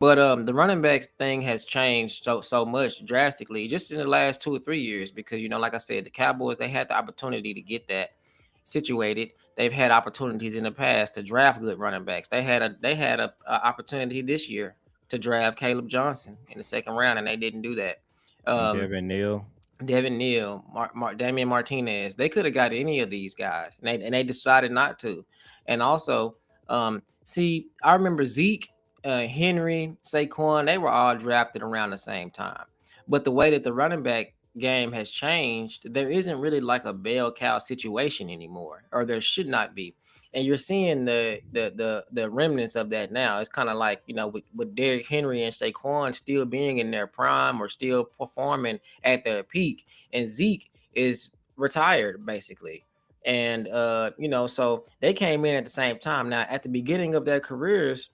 But the running backs thing has changed so much drastically just in the last 2 or 3 years because like I said, the Cowboys they had the opportunity to get that situated. They've had opportunities in the past to draft good running backs. They had a opportunity this year to draft Caleb Johnson in the second round, and they didn't do that. And Um, Devin Neal. Devin Neal, Damian Martinez, they could have got any of these guys, and they decided not to. And also, see, I remember Zeke, Henry, Saquon, they were all drafted around the same time. But the way that the running back game has changed, there isn't really like a bell cow situation anymore, or there should not be. And you're seeing the remnants of that now. It's kind of like with Derrick Henry and Saquon still being in their prime or still performing at their peak, and Zeke is retired basically. And so they came in at the same time. Now, at the beginning of their careers,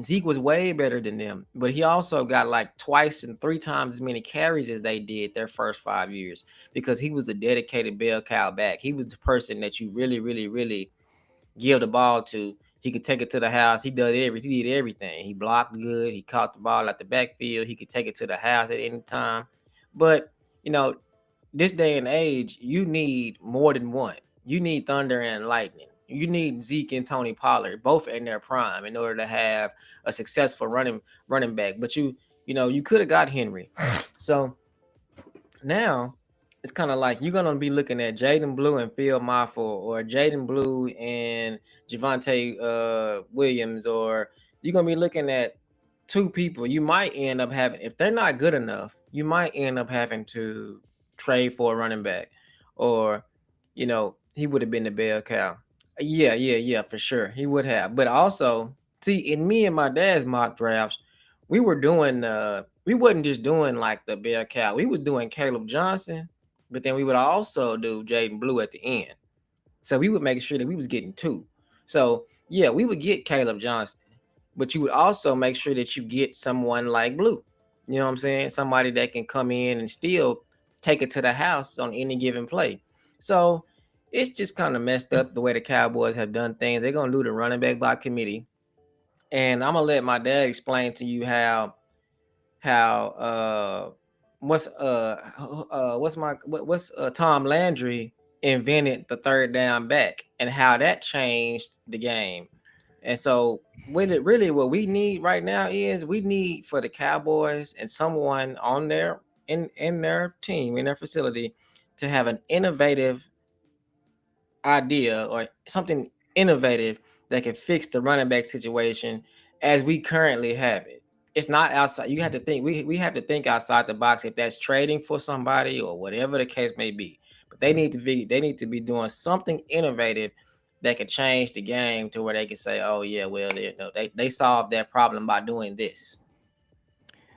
Zeke was way better than them, but he also got like twice and three times as many carries as they did their first 5 years because he was a dedicated bell cow back. He was the person that you really, really, really give the ball to. He could take it to the house. He did everything. He blocked good. He caught the ball at the backfield. He could take it to the house at any time. But you know, this day and age, you need more than one. You need thunder and lightning. You need Zeke and Tony Pollard both in their prime in order to have a successful running back. But you could have got Henry. So now it's kind of like you're gonna be looking at Jaden Blue and Phil Maffa, or Jaden Blue and Javante Williams, or you're gonna be looking at two people. You might end up having, if they're not good enough, you might end up having to trade for a running back, or he would have been the bell cow. Yeah, for sure he would have. But also, see, in me and my dad's mock drafts, we wasn't just doing like the bell cow. We were doing Caleb Johnson, but then we would also do Jaden Blue at the end. So we would make sure that we was getting two. So yeah, we would get Caleb Johnson, but you would also make sure that you get someone like Blue. You know what I'm saying? Somebody that can come in and still take it to the house on any given play. So it's just kind of messed up the way the Cowboys have done things. They're gonna do the running back by committee, and I'm gonna let my dad explain to you how what's Tom Landry invented the third down back and how that changed the game. And so what we need right now is we need for the Cowboys and someone on their in their team, in their facility, to have an innovative idea or something innovative that can fix the running back situation as we currently have it. It's not outside. You have to think. We have to think outside the box if that's trading for somebody or whatever the case may be. But they need to be doing something innovative that can change the game to where they can say, "Oh yeah, well they solved that problem by doing this."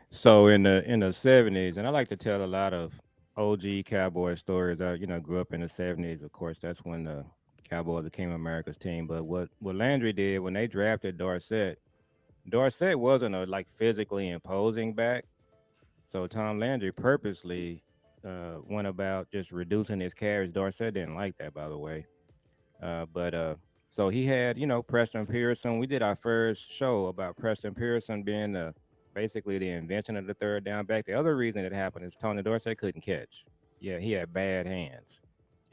So in the 70s, and I like to tell a lot of OG Cowboy stories. I grew up in the 70s. Of course, that's when the Cowboys became America's team. But what Landry did when they drafted Dorsett, Dorsett wasn't a like physically imposing back. So Tom Landry purposely went about just reducing his carries. Dorsett didn't like that, by the way. But so he had, Preston Pearson. We did our first show about Preston Pearson being basically the invention of the third down back. The other reason it happened is Tony Dorsett couldn't catch. Yeah, he had bad hands.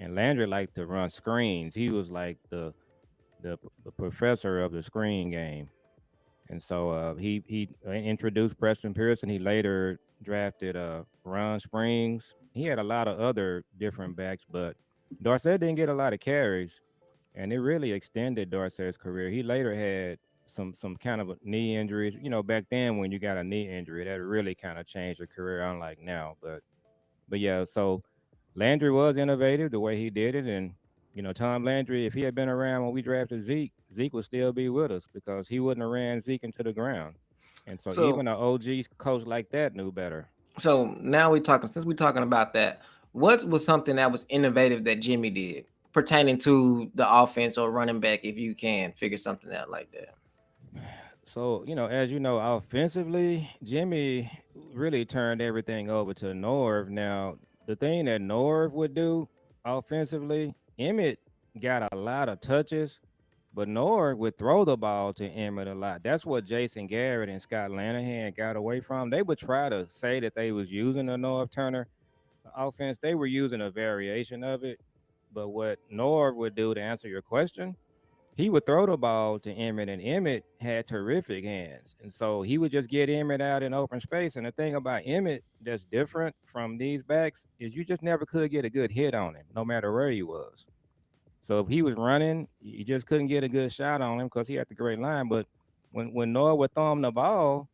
And Landry liked to run screens. He was like the professor of the screen game. And so he introduced Preston Pearson. He later drafted Ron Springs. He had a lot of other different backs, but Dorsett didn't get a lot of carries, and it really extended Dorsett's career. He later had some kind of knee injuries. Back then when you got a knee injury, that really kind of changed your career, unlike now. But yeah, so Landry was innovative the way he did it, and Tom Landry, if he had been around when we drafted Zeke, Zeke would still be with us because he wouldn't have ran Zeke into the ground. And so So even an OG coach like that knew better. so now we're talking about that. What was something that was innovative that Jimmy did pertaining to the offense or running back, if you can figure something out like that? So, as you know, offensively, Jimmy really turned everything over to Norv. Now, the thing that Norv would do offensively, Emmett got a lot of touches, But Nord would throw the ball to Emmett a lot. That's what Jason Garrett and Scott Lanahan got away from. They would try to say that they was using the Norv Turner offense. They were using a variation of it. But what Norv would do, to answer your question, he would throw the ball to Emmett, and Emmett had terrific hands. And so he would just get Emmett out in open space. And the thing about Emmett that's different from these backs is you just never could get a good hit on him, no matter where he was. So if he was running, you just couldn't get a good shot on him because he had the great line. But when Noah would throw him the ball,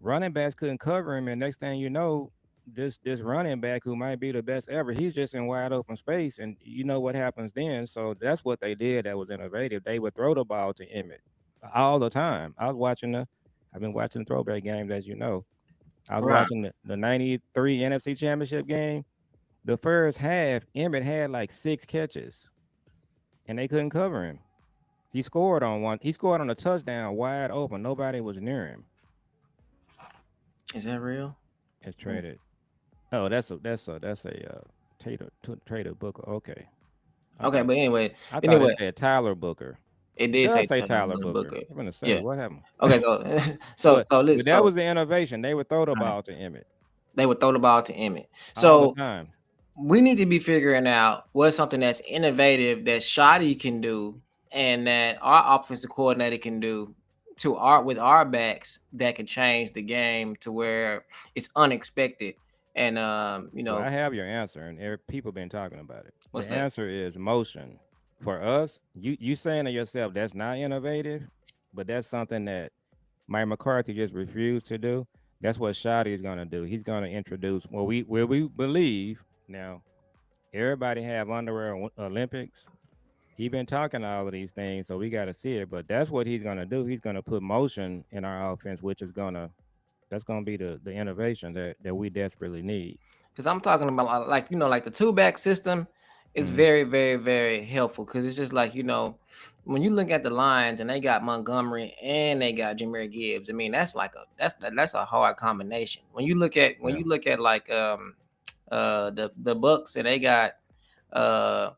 running backs couldn't cover him, and next thing you know, this running back who might be the best ever, he's just in wide open space, and you know what happens then. So that's what they did that was innovative. They would throw the ball to Emmett all the time. I've been watching the throwback games, as you know. I was Right. watching the '93 NFC Championship game. The first half, Emmett had like 6 catches, and they couldn't cover him. He scored on one. He scored on a touchdown wide open. Nobody was near him. Is that real? It's Mm. traded. Oh, that's a Trader Booker. Okay, I Okay, thought but anyway, I thought it anyway, said Tyler Booker. it It did does say say Taylor Tyler Booker. Booker. I'm gonna say Yeah. what happened, Okay, so but let's that so was the innovation. They would throw the right. ball to Emmett They would throw the ball to Emmett. all the So time. we need to be figuring out what's something that's innovative that Shoddy can do and that our offensive coordinator can do to our with our backs that can change the game to where it's unexpected. And Well, I have your answer, and people been talking about it. The what's that? answer is motion. For us, you saying to yourself that's not innovative, but that's something that Mike McCarthy just refused to do. That's what Shoddy is going to do. He's going to introduce what we believe now. Everybody have underwear Olympics. He been talking all of these things, so we got to see it. But that's what he's going to do. He's going to put motion in our offense, which is gonna be the innovation that we desperately need. Because I'm talking about like like the two back system is Mm-hmm. very very very helpful because it's just like when you look at the Lions and they got Montgomery and they got Jameer Gibbs. I mean that's a hard combination. When Yeah, you look at like the Bucks and they got uh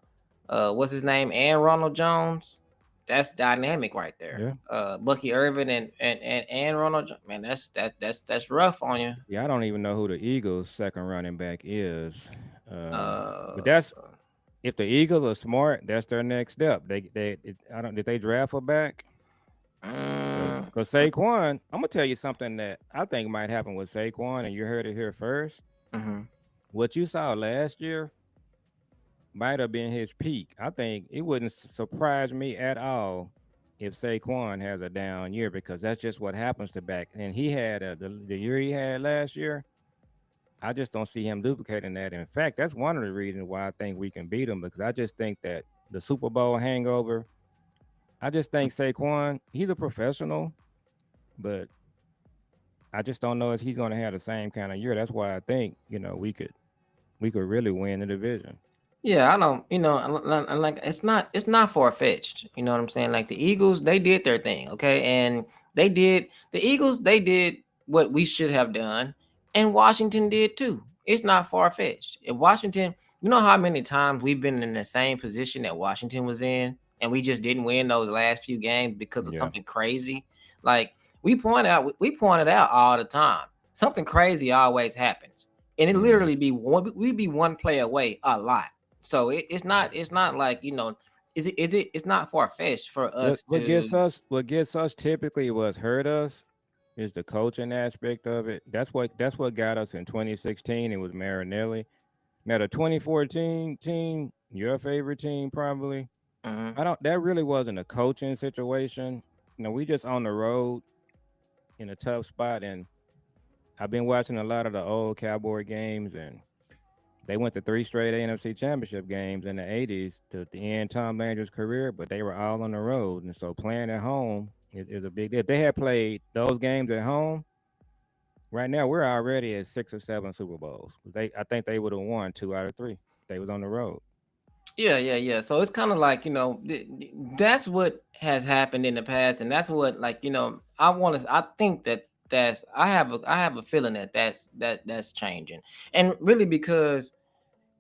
what's his name and Ronald Jones. That's dynamic right there. yeah, Bucky Irvin and Ronald man, that's rough on you. yeah. I don't even know who the Eagles' second running back is, but Uh, that's if the Eagles are smart, that's their next step. I don't did they draft a back? Because mm, because Saquon, I'm gonna tell you something that I think might happen with Saquon, and you heard it here first. mm-hmm. What you saw last year might have been his peak. I think it wouldn't surprise me at all if Saquon has a down year because that's just what happens to back. And he had the year he had last year. I just don't see him duplicating that. In fact, that's one of the reasons why I think we can beat him because I just think that the Super Bowl hangover. I just think Saquon, he's a professional, but I just don't know if he's going to have the same kind of year. That's why I think we could really win the division. Yeah, I don't, like it's not far fetched. You know what I'm saying? Like the Eagles, they did their thing, okay, and the Eagles, they did what we should have done, and Washington did too. It's not far fetched. If Washington, you know how many times we've been in the same position that Washington was in, and we just didn't win those last few games because of Yeah. something crazy. Like we pointed out all the time. Something crazy always happens, and it Hmm. literally we be one play away a lot. So it's not like it's not far fetched for What us what to. gets us what gets us typically what's hurt us is the coaching aspect of it. That's what got us in 2016. It was Marinelli. Now the 2014 team, your favorite team probably. Mhm. I don't. That really wasn't a coaching situation. We just on the road in a tough spot, and I've been watching a lot of the old Cowboy games, and they went to 3 straight NFC Championship games in the '80s to end Tom Landry's career, but they were all on the road, and so playing at home is a big deal. If they had played those games at home, right now we're already at 6 or 7 Super Bowls. I think they would have won 2 out of 3. They was on the road. Yeah. So it's kind of like that's what has happened in the past, and that's what I think that's I have a feeling that's changing, and really because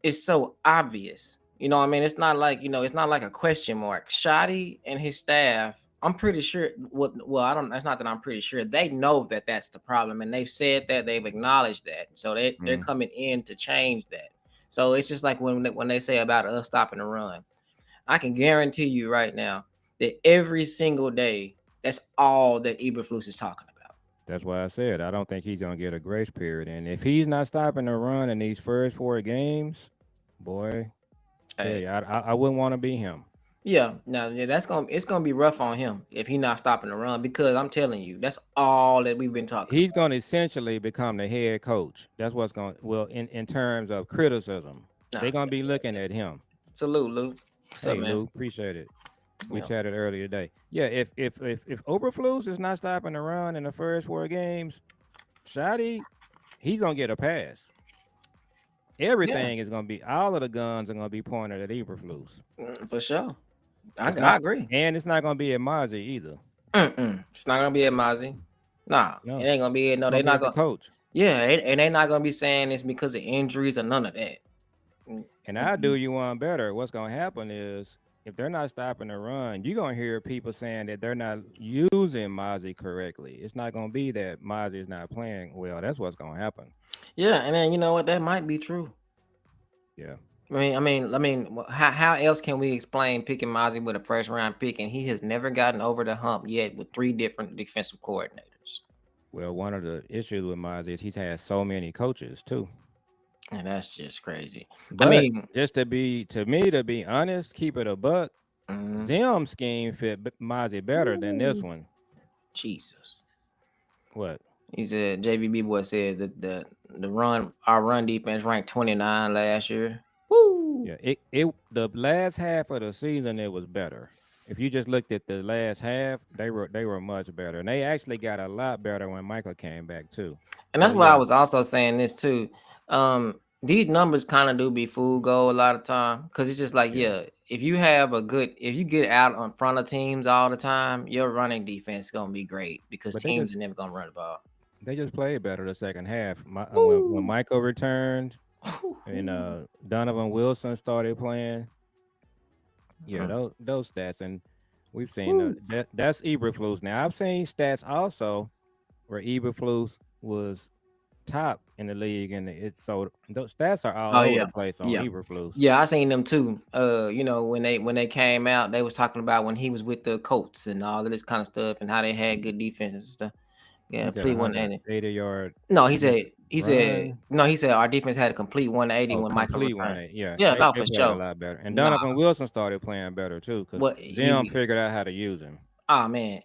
it's so obvious. You know what I mean? It's not like, it's not like a question mark. Shotty and his staff, I'm pretty sure well, I don't that's not that I'm pretty sure. They know that that's the problem and they've said that, they've acknowledged that. So they're Mm, coming in to change that. So it's just like when they say about us stopping the run. I can guarantee you right now that every single day, that's all that Eberflus is talking about. that's why I said I don't think he's gonna get a grace period. And if he's not stopping the run in these first 4 games, boy, tell Hey, you, I wouldn't want to be him. yeah, now yeah, it's gonna be rough on him if he not stopping the run because I'm telling you, that's all that we've been talking He's about. going to essentially become the head coach. That's what's going. Well, in terms of criticism, Nah, they're going to be looking at him. salute, Luke. What's up, Hey, man? Lou, appreciate it. We Yeah, chatted earlier today. Yeah, if Oberflus is not stopping the run in the first 4 games, Shotty, he's gonna get a pass. yeah, Everything is gonna be all of the guns are gonna be pointed at Eberflus. for sure. It's I not, agree. and it's not gonna be at Mozzie either. It's not gonna be at Mozzie. Nah, it No, ain't gonna be it. it's No, gonna they're be not at the gonna. coach. Yeah, and they not gonna be saying it's because of injuries or none of that. Mm, And I'll do mm-mm. you one better. What's gonna happen is if they're not stopping the run, you're gonna hear people saying that they're not using Mozzie correctly. It's not gonna be that Mozzie is not playing well. That's what's gonna happen. Yeah, and then you know what? That might be true. Yeah. How else can we explain picking Mozzie with a first round pick and he has never gotten over the hump yet with three different defensive coordinators? Well, one of the issues with Mozzie is he's had so many coaches too. And that's just crazy. I But mean, just to be honest, keep it a buck. mm, Zim scheme fit Mozzie better than this ooh, one. Jesus. What? He said JVB boy said that our run defense ranked 29 last year. Woo! Yeah, it the last half of the season it was better. If you just looked at the last half, they were much better, and they actually got a lot better when Michael came back too. And So that's what I yeah, was also saying this too. These numbers kind of do be fool goal a lot of time because it's just like, yeah, yeah, if you get out on front of teams all the time, your running defense is gonna be great because but they teams just are never gonna run the ball. they just played better the second half. When Woo! Michael returned and Mm. Donovan Wilson started playing, yeah, those stats, and we've seen Woo. that's Eberflus. Now I've seen stats also where Eberflus was top in the league, and it's so those stats are all Oh over yeah, the place on yeah, Eberflus. yeah. I seen them too. When they came out, they was talking about when he was with the Colts and all of this kind of stuff and how they had good defenses and stuff. Yeah, He said complete 180. 180 yard No, he defensive said he said run. no, he said our defense had a complete 180 Oh, when Michael complete returned. 180. Yeah, Yeah, no, they for played a sure. lot better, and Nah, Donovan Wilson started playing better too because what Zim he figured out how to use him. ah man,